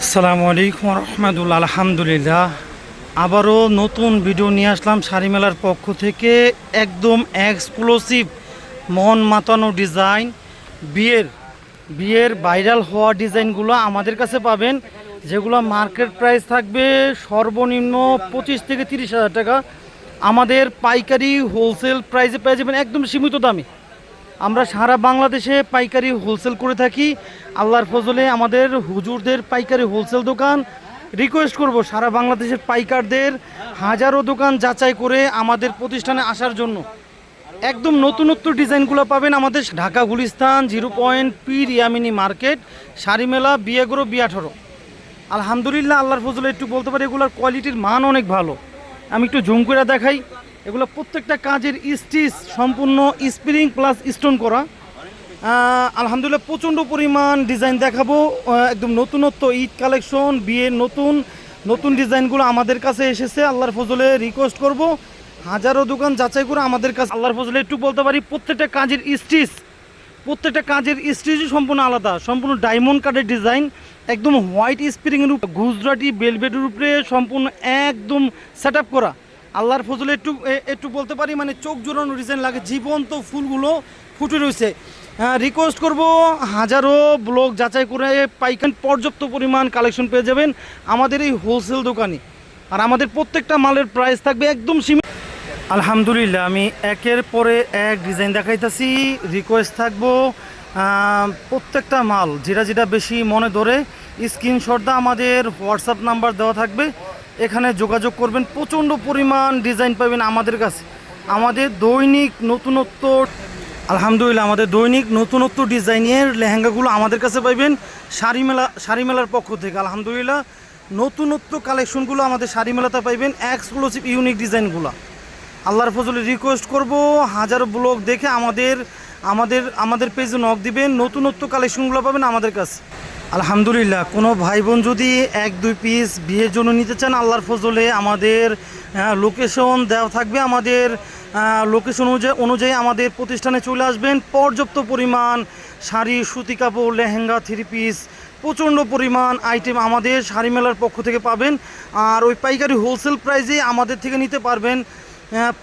আসসালামু আলাইকুম রহমতুল্লাহ। আলহামদুলিল্লাহ, আবারও নতুন ভিডিও নিয়ে আসলাম শাড়ি মেলার পক্ষ থেকে। একদম এক্সক্লুসিভ মন মাতানো ডিজাইন, বিয়ের বিয়ের ভাইরাল হওয়া ডিজাইনগুলো আমাদের কাছে পাবেন, যেগুলো মার্কেট প্রাইস থাকবে সর্বনিম্ন 25 থেকে 30 হাজার টাকা। আমাদের পাইকারি হোলসেল প্রাইসে পেয়ে যাবেন একদম সীমিত দামে। আমরা সারা বাংলাদেশে পাইকারি হোলসেল করে থাকি। আল্লাহর ফজলে আমাদের হুজুরদের পাইকারি হোলসেল দোকান। রিকোয়েস্ট করব সারা বাংলাদেশের পাইকারদের হাজারো দোকান যাচাই করে আমাদের প্রতিষ্ঠানে আসার জন্য। একদম নতুনত্ব ডিজাইনগুলো পাবেন আমাদের ঢাকা গুলিস্তান 0 পীর ইয়ামিনী মার্কেট, শাড়ি মেলা, বিয়েগরো, বিয়াঠরো। আলহামদুলিল্লাহ, আল্লাহর ফজলে একটু বলতে পারি এগুলোর কোয়ালিটির মান অনেক ভালো। আমি একটু জুম করে দেখাই। এগুলো প্রত্যেকটা কাজের স্টিচ সম্পূর্ণ স্প্রিং প্লাস স্টোন করা। আলহামদুলিল্লাহ, প্রচণ্ড পরিমাণ ডিজাইন দেখাবো। একদম নতুনত্ব ঈদ কালেকশন, বিয়ের নতুন নতুন ডিজাইনগুলো আমাদের কাছে এসেছে। আল্লাহর ফজলে রিকোয়েস্ট করব হাজারো দোকান যাচাই করে আমাদের কাছে। আল্লাহর ফজলে একটু বলতে পারি প্রত্যেকটা কাজের স্টিচই সম্পূর্ণ আলাদা, সম্পূর্ণ ডায়মন্ড কাটের ডিজাইন, একদম হোয়াইট স্প্রিংয়ের উপরে গুজরাটি বেলভেটের উপরে সম্পূর্ণ একদম সেট আপ করা। আল্লাহর ফজলে একটু বলতে পারি মানে চোখ জোড়ানো ডিজাইন লাগে, জীবন্ত ফুলগুলো ফুটে রয়েছে। রিকোয়েস্ট করব হাজারো ব্লগ যাচাই করে পাইকারি পর্যাপ্ত পরিমাণ কালেকশন পেয়ে যাবেন আমাদের এই হোলসেল দোকানে। আর আমাদের প্রত্যেকটা মালের প্রাইস থাকবে একদম সীমিত। আলহামদুলিল্লাহ, আমি একের পরে এক ডিজাইন দেখাইতেছি। রিকোয়েস্ট থাকবো প্রত্যেকটা মাল যেটা যেটা বেশি মনে ধরে স্ক্রিনশট দা আমাদের হোয়াটসঅ্যাপ নাম্বার দেওয়া থাকবে, এখানে যোগাযোগ করবেন। প্রচণ্ড পরিমাণ ডিজাইন পাবেন আমাদের কাছে। আমাদের দৈনিক নতুনত্ব আলহামদুলিল্লাহ আমাদের দৈনিক নতুনত্ব ডিজাইনের লেহেঙ্গাগুলো আমাদের কাছে পাইবেন শাড়ি মেলার পক্ষ থেকে। আলহামদুলিল্লাহ, নতুনত্ব কালেকশনগুলো আমাদের শাড়ি মেলাতে পাইবেন, এক্সক্লুসিভ ইউনিক ডিজাইনগুলো। আল্লাহর ফজলে রিকোয়েস্ট করব হাজারো ব্লগ দেখে আমাদের আমাদের আমাদের পেজে নক দিবেন, নতুনত্ব কালেকশনগুলো পাবেন আমাদের কাছে। আলহামদুলিল্লাহ, কোনো ভাই বোন যদি 1-2 পিস বিয়ের জন্য নিতে চান, আল্লাহর ফজলে আমাদের লোকেশন দেওয়া থাকবে। আমাদের লোকেশন অনুযায়ী আমাদের প্রতিষ্ঠানে চলে আসবেন। পর্যাপ্ত পরিমাণ শাড়ি, সুতি কাপড়, লেহেঙ্গা, 3 পিস, প্রচণ্ড পরিমাণ আইটেম আমাদের শাড়ি মেলার পক্ষ থেকে পাবেন। আর ওই পাইকারি হোলসেল প্রাইসে আমাদের থেকে নিতে পারবেন।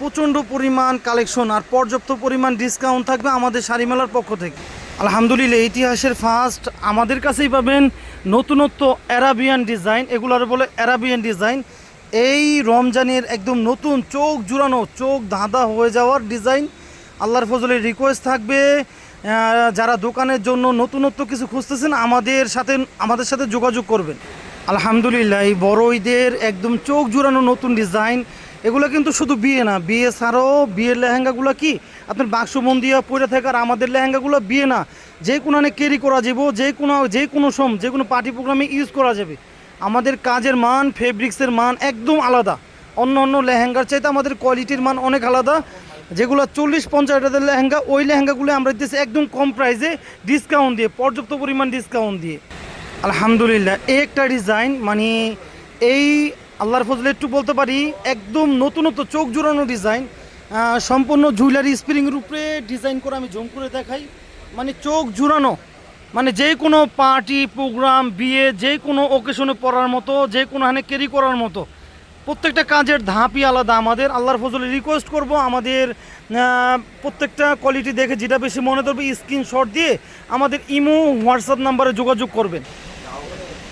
প্রচণ্ড পরিমাণ কালেকশন আর পর্যাপ্ত পরিমাণ ডিসকাউন্ট থাকবে আমাদের শাড়ি মেলার পক্ষ থেকে। আলহামদুলিল্লাহ, ইতিহাসের ফার্স্ট আমাদের কাছেই পাবেন নতুনত্ব অ্যারাবিয়ান ডিজাইন, এগুলোর বলে অ্যারাবিয়ান ডিজাইন। এই রমজানের একদম নতুন চোখ জুড়ানো, চোখ ধাঁধা হয়ে যাওয়ার ডিজাইন। আল্লাহর ফজলে রিকোয়েস্ট থাকবে যারা দোকানের জন্য নতুনত্ব কিছু খুঁজতেছেন আমাদের সাথে যোগাযোগ করবেন। আলহামদুলিল্লাহ, এই বড় ঈদের একদম চোখ জুড়ানো নতুন ডিজাইন। এগুলো কিন্তু শুধু বিয়ে না, বিয়ে ছাড়াও বিয়ের লেহেঙ্গাগুলো কি আপনার বাক্স বন্দিয়া পরে থাকে। আর আমাদের লেহেঙ্গাগুলো বিয়ে না, যে কোনো ক্যারি করা যাবে, যে কোনো পার্টি প্রোগ্রামে ইউজ করা যাবে। আমাদের কাজের মান, ফেব্রিক্সের মান একদম আলাদা। অন্য লেহেঙ্গার চাইতে আমাদের কোয়ালিটির মান অনেক আলাদা। যেগুলো 40-50 হাজার লেহেঙ্গা, ওই লেহেঙ্গাগুলো আমরা দিতেছি একদম কম প্রাইসে, ডিসকাউন্ট দিয়ে, পর্যাপ্ত পরিমাণ ডিসকাউন্ট দিয়ে। আলহামদুলিল্লাহ, এই একটা ডিজাইন মানে এই আল্লাহর ফজলে একটু বলতে পারি একদম নতুনত্ব চোখ জোড়ানো ডিজাইন, সম্পূর্ণ জুয়েলারি স্প্রিংয়ের উপরে ডিজাইন করে। আমি জুম করে দেখাই, মানে চোখ জোড়ানো, মানে যে কোনো পার্টি প্রোগ্রাম, বিয়ে, যে কোনো ওকেশনে পরার মতো, যে কোনো ক্যারি করার মতো। প্রত্যেকটা কাজের ধাপই আলাদা আমাদের। আল্লাহর ফজলে রিকোয়েস্ট করব আমাদের প্রত্যেকটা কোয়ালিটি দেখে যেটা বেশি মনে ধরবে স্ক্রিনশট দিয়ে আমাদের ইমো হোয়াটসঅ্যাপ নাম্বারে যোগাযোগ করবেন।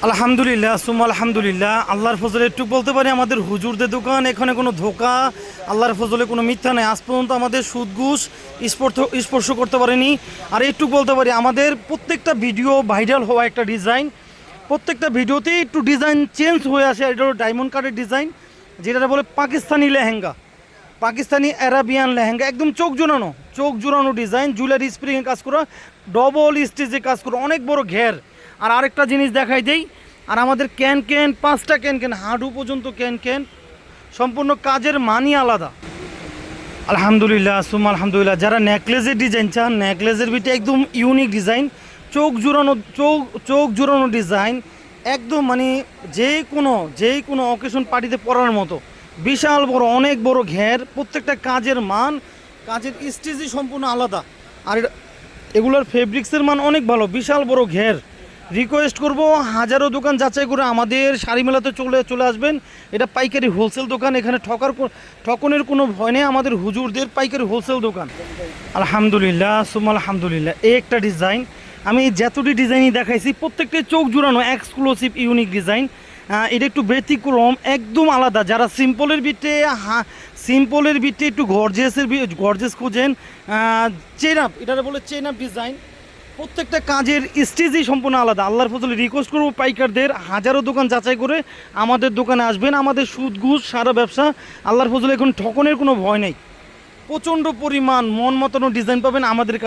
আলহামদুলিল্লাহ আলহামদুলিল্লাহ, আল্লাহর ফজলে একটু বলতে পারি আমাদের হুজুরদের দোকান, এখানে কোনো ধোকা, আল্লাহর ফজলে কোনো মিথ্যা নেই। আজ পর্যন্ত আমাদের সুদ ঘুষ স্পর্শ করতে পারেনি। আর একটু বলতে পারি আমাদের প্রত্যেকটা ভিডিও ভাইরাল হওয়া একটা ডিজাইন, প্রত্যেকটা ভিডিওতেই একটু ডিজাইন চেঞ্জ হয়ে আসে। এটা হলো ডায়মন্ড কাটের ডিজাইন, যেটা বলে পাকিস্তানি লেহেঙ্গা, পাকিস্তানি অ্যারাবিয়ান লেহেঙ্গা, একদম চোখ জোড়ানো ডিজাইন, জুয়েলারি স্প্রিংয়ে কাজ করা, ডবল স্টিচে কাজ করা, অনেক বড় ঘের। আর আরেকটা জিনিস দেখাই দেই, আর আমাদের ক্যান 5টা ক্যান হাঁটু পর্যন্ত ক্যান, সম্পূর্ণ কাজের মানই আলাদা। আলহামদুলিল্লাহ আলহামদুলিল্লাহ, যারা নেকলেসের ডিজাইন চান, নেকলেসের ভিতরে একদম ইউনিক ডিজাইন, চোখ জোড়ানো ডিজাইন, একদম মানে যে কোনো অকেশন পার্টিতে পরার মতো, বিশাল বড়, অনেক বড় ঘের। প্রত্যেকটা কাজের মান, কাজের স্টিচই সম্পূর্ণ আলাদা। আর এগুলোর ফেব্রিক্সের মান অনেক ভালো, বিশাল বড় ঘের, রিকোয়েস্ট করব হাজারো দোকান যাচাই করে আমাদের শাড়ি মেলাতে চলে আসবেন। এটা পাইকারি হোলসেল দোকান, এখানে ঠকনের কোনো ভয় নেই। আমাদের হুজুরদের পাইকারি হোলসেল দোকান। আলহামদুলিল্লাহ সুম্মা আলহামদুলিল্লাহ। এই একটা ডিজাইন, আমি যতটি ডিজাইনই দেখাইছি প্রত্যেকটাই চোখ জুড়ানো এক্সক্লুসিভ ইউনিক ডিজাইন। এটা একটু ব্যতিক্রম, একদম আলাদা। যারা সিম্পলের বিটে একটু গর্জেস খোঁজেন, চেন আপ, এটা বলে চেন আপ ডিজাইন। প্রত্যেকটা কাজের স্টেজই সম্পূর্ণ আলাদা। আল্লাহর ফজলে রিকোয়েস্ট করবো পাইকারদের হাজারো দোকান যাচাই করে আমাদের দোকানে আসবেন। আমাদের সুদ ঘুষ সারা ব্যবসা। আল্লাহর ফজলে এখন ঠকনের কোনো ভয় নেই। প্রচণ্ড পরিমাণ মন মতানো ডিজাইন পাবেন আমাদের কাছে।